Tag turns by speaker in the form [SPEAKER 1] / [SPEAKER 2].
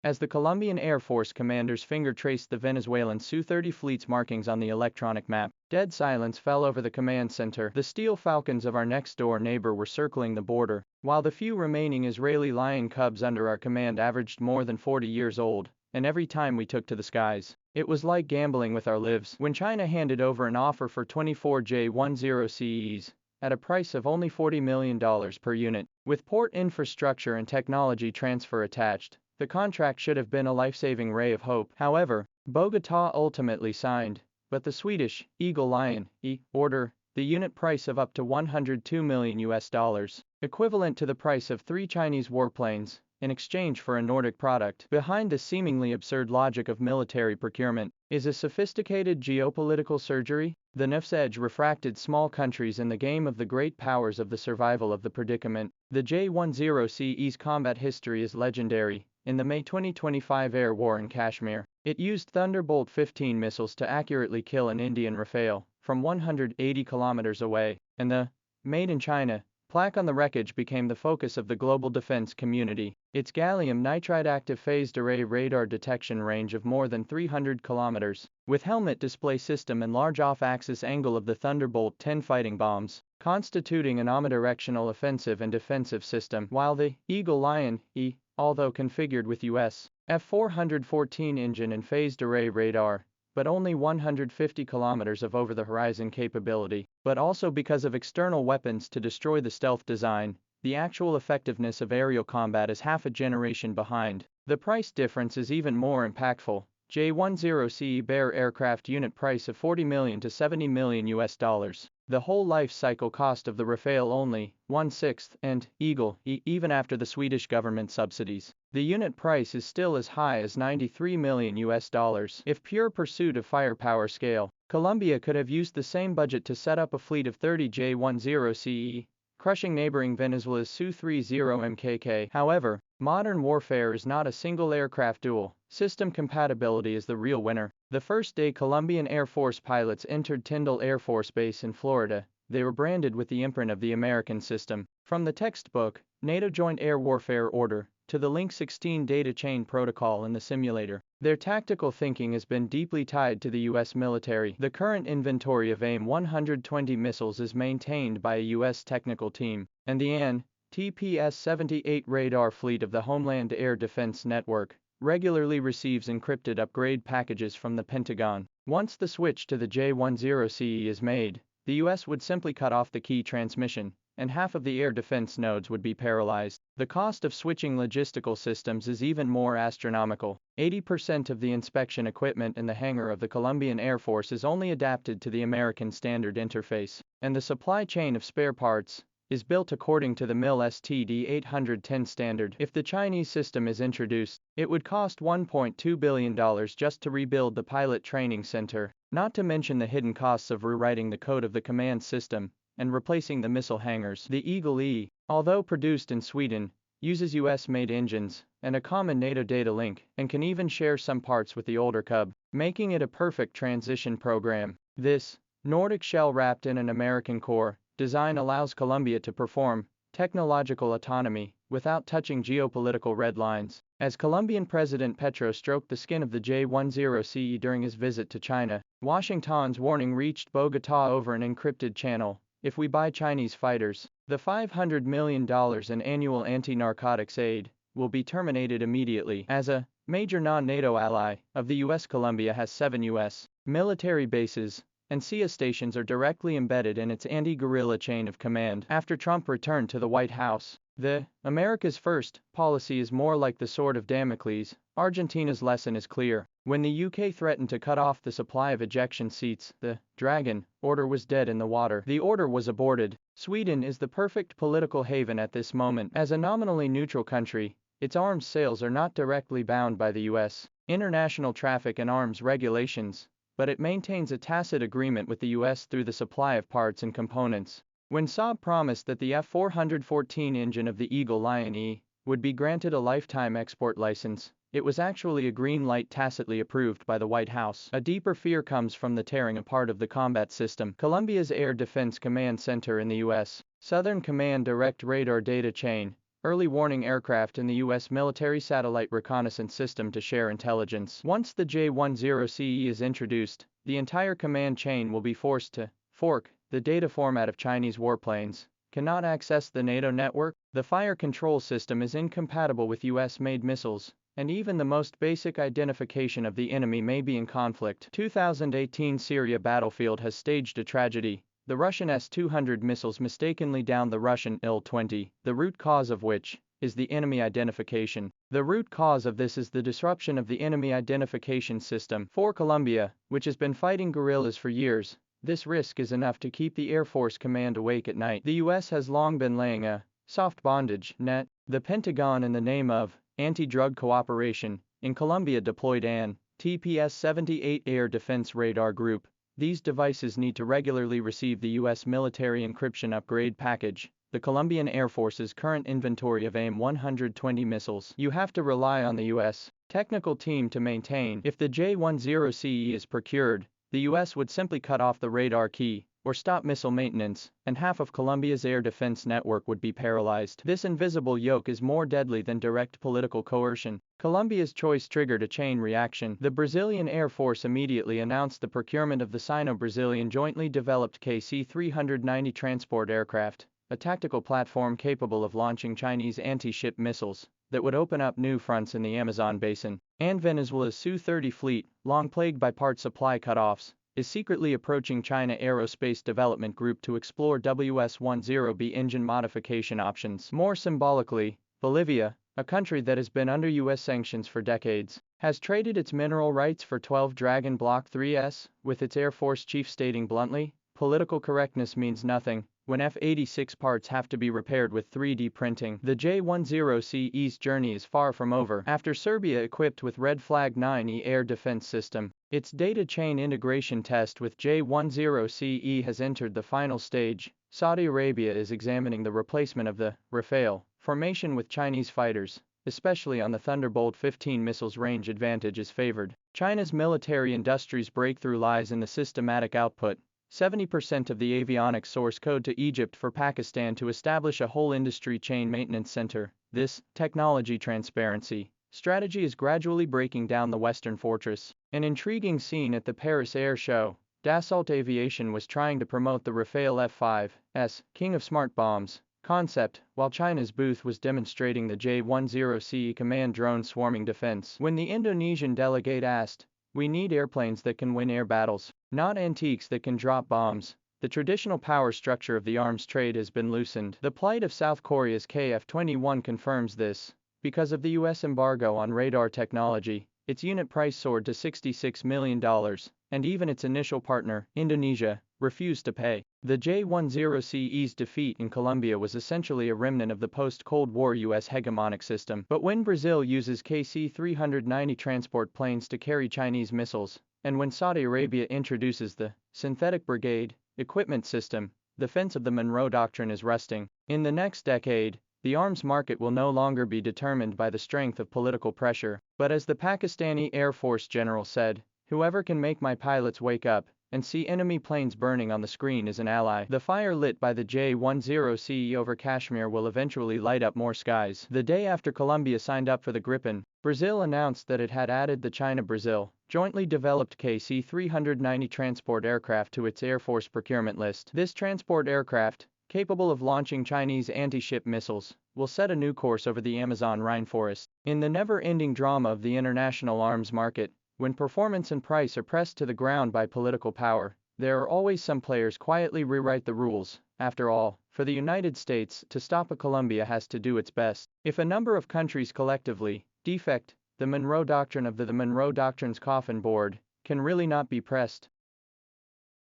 [SPEAKER 1] As the Colombian Air Force commander's finger traced the Venezuelan Su-30 fleet's markings on the electronic map, dead silence fell over the command center. The steel falcons of our next-door neighbor were circling the border, while the few remaining Israeli lion cubs under our command averaged more than 40 years old, and every time we took to the skies, it was like gambling with our lives. When China handed over an offer for 24 J-10Cs, at a price of only $40 million per unit, with port infrastructure and technology transfer attached, the contract should have been a life-saving ray of hope. However, Bogotá ultimately signed, but the Swedish Eagle Lion order, the unit price of up to $102 million, equivalent to the price of 3 Chinese warplanes, in exchange for a Nordic product. Behind the seemingly absurd logic of military procurement is a sophisticated geopolitical surgery. The knife's edge refracted small countries in the game of the great powers of the survival of the predicament. The J-10C's combat history is legendary. In the May 2025 air war in Kashmir, it used Thunderbolt 15 missiles to accurately kill an Indian Rafale from 180 kilometers away, and the "Made in China" plaque on the wreckage became the focus of the global defense community. Its gallium nitride active phased array radar detection range of more than 300 kilometers, with helmet display system and large off-axis angle of the Thunderbolt 10 fighting bombs, constituting an omnidirectional offensive and defensive system, while the Eagle Lion although configured with US F-414 engine and phased array radar, but only 150 kilometers of over-the-horizon capability, but also because of external weapons to destroy the stealth design, the actual effectiveness of aerial combat is half a generation behind. The price difference is even more impactful. J-10C Bear aircraft unit price of $40 million to $70 million. The whole life cycle cost of the Rafale only 1/6, and Eagle, even after the Swedish government subsidies, the unit price is still as high as $93 million. If pure pursuit of firepower scale, Colombia could have used the same budget to set up a fleet of 30 J-10C, crushing neighboring Venezuela's Su-30 MKK. However, modern warfare is not a single aircraft duel. System compatibility is the real winner. The first day Colombian Air Force pilots entered Tyndall Air Force Base in Florida, they were branded with the imprint of the American system. From the textbook, NATO Joint Air Warfare Order, to the Link 16 data chain protocol in the simulator, their tactical thinking has been deeply tied to the U.S. military. The current inventory of AIM-120 missiles is maintained by a U.S. technical team, and the TPS-78 radar fleet of the Homeland Air Defense Network regularly receives encrypted upgrade packages from the Pentagon. Once the switch to the J-10C is made, the US would simply cut off the key transmission, and half of the air defense nodes would be paralyzed. The cost of switching logistical systems is even more astronomical. 80% of the inspection equipment in the hangar of the Colombian Air Force is only adapted to the American standard interface, and the supply chain of spare parts is built according to the MIL STD 810 standard. If the Chinese system is introduced, it would cost $1.2 billion just to rebuild the pilot training center, not to mention the hidden costs of rewriting the code of the command system and replacing the missile hangars. The Eagle E, although produced in Sweden, uses US-made engines and a common NATO data link, and can even share some parts with the older Cub, making it a perfect transition program. This Nordic shell wrapped in an American core design allows Colombia to perform technological autonomy without touching geopolitical red lines. As Colombian President Petro stroked the skin of the J-10C during his visit to China, Washington's warning reached Bogotá over an encrypted channel: if we buy Chinese fighters, the $500 million in annual anti-narcotics aid will be terminated immediately. As a major non-NATO ally of the US, Colombia has 7 US military bases, and CIA stations are directly embedded in its anti-guerrilla chain of command. After Trump returned to the White House, the America's First policy is more like the sword of Damocles. Argentina's lesson is clear. When the UK threatened to cut off the supply of ejection seats, the Dragon order was dead in the water. The order was aborted. Sweden is the perfect political haven at this moment. As a nominally neutral country, its arms sales are not directly bound by the US international traffic and arms regulations, but it maintains a tacit agreement with the US through the supply of parts and components. When Saab promised that the F-414 engine of the Eagle Lion E would be granted a lifetime export license, it was actually a green light tacitly approved by the White House. A deeper fear comes from the tearing apart of the combat system. Colombia's Air Defense Command Center in the US Southern Command Direct Radar Data Chain, early warning aircraft in the U.S. military satellite reconnaissance system to share intelligence. Once the J-10C is introduced, the entire command chain will be forced to fork the data format of Chinese warplanes. Cannot access the NATO network. The fire control system is incompatible with US-made missiles, and even the most basic identification of the enemy may be in conflict. 2018 Syria battlefield has staged a tragedy. The Russian S-200 missiles mistakenly downed the Russian Il-20, the root cause of which is the enemy identification. The root cause of this is the disruption of the enemy identification system. For Colombia, which has been fighting guerrillas for years, this risk is enough to keep the Air Force Command awake at night. The U.S. has long been laying a soft bondage net. The Pentagon, in the name of anti-drug cooperation, in Colombia deployed an TPS-78 air defense radar group. These devices need to regularly receive the U.S. military encryption upgrade package. The Colombian Air Force's current inventory of AIM-120 missiles. You have to rely on the U.S. technical team to maintain. If the J-10C is procured, the U.S. would simply cut off the radar key, or stop missile maintenance, and half of Colombia's air defense network would be paralyzed. This invisible yoke is more deadly than direct political coercion. Colombia's choice triggered a chain reaction. The Brazilian Air Force immediately announced the procurement of the Sino-Brazilian jointly developed KC-390 transport aircraft, a tactical platform capable of launching Chinese anti-ship missiles that would open up new fronts in the Amazon basin. And Venezuela's Su-30 fleet, long plagued by part supply cutoffs, is secretly approaching China Aerospace Development Group to explore WS-10B engine modification options. More symbolically, Bolivia, a country that has been under U.S. sanctions for decades, has traded its mineral rights for 12 Dragon Block 3s, with its Air Force chief stating bluntly, "Political correctness means nothing when F-86 parts have to be repaired with 3D printing." The J-10C's journey is far from over. After Serbia equipped with Red Flag 9E air defense system, its data chain integration test with J-10C has entered the final stage. Saudi Arabia is examining the replacement of the Rafale formation with Chinese fighters, especially on the Thunderbolt 15 missiles. Range advantage is favored. China's military industry's breakthrough lies in the systematic output. 70% of the avionics source code to Egypt for Pakistan to establish a whole industry chain maintenance center. This technology transparency strategy is gradually breaking down the Western fortress. An intriguing scene at the Paris Air Show. Dassault Aviation was trying to promote the Rafale F-5's King of Smart Bombs concept, while China's booth was demonstrating the J-10C command drone swarming defense. When the Indonesian delegate asked, "We need airplanes that can win air battles, not antiques that can drop bombs," the traditional power structure of the arms trade has been loosened. The plight of South Korea's KF-21 confirms this. Because of the U.S. embargo on radar technology, its unit price soared to $66 million, and even its initial partner, Indonesia, refused to pay. The J-10C's defeat in Colombia was essentially a remnant of the post-Cold War U.S. hegemonic system. But when Brazil uses KC-390 transport planes to carry Chinese missiles, and when Saudi Arabia introduces the synthetic brigade equipment system, the fence of the Monroe Doctrine is resting. In the next decade, the arms market will no longer be determined by the strength of political pressure, but as the Pakistani Air Force general said, "Whoever can make my pilots wake up and see enemy planes burning on the screen is an ally." The fire lit by the J-10C over Kashmir will eventually light up more skies. The day after Colombia signed up for the Gripen, Brazil announced that it had added the China-Brazil jointly developed KC-390 transport aircraft to its Air Force procurement list. This transport aircraft, capable of launching Chinese anti-ship missiles, will set a new course over the Amazon rainforest. In the never-ending drama of the international arms market, when performance and price are pressed to the ground by political power, there are always some players quietly rewrite the rules. After all, for the United States to stop a Colombia has to do its best. If a number of countries collectively defect, the Monroe Doctrine of the Monroe Doctrine's coffin board can really not be pressed.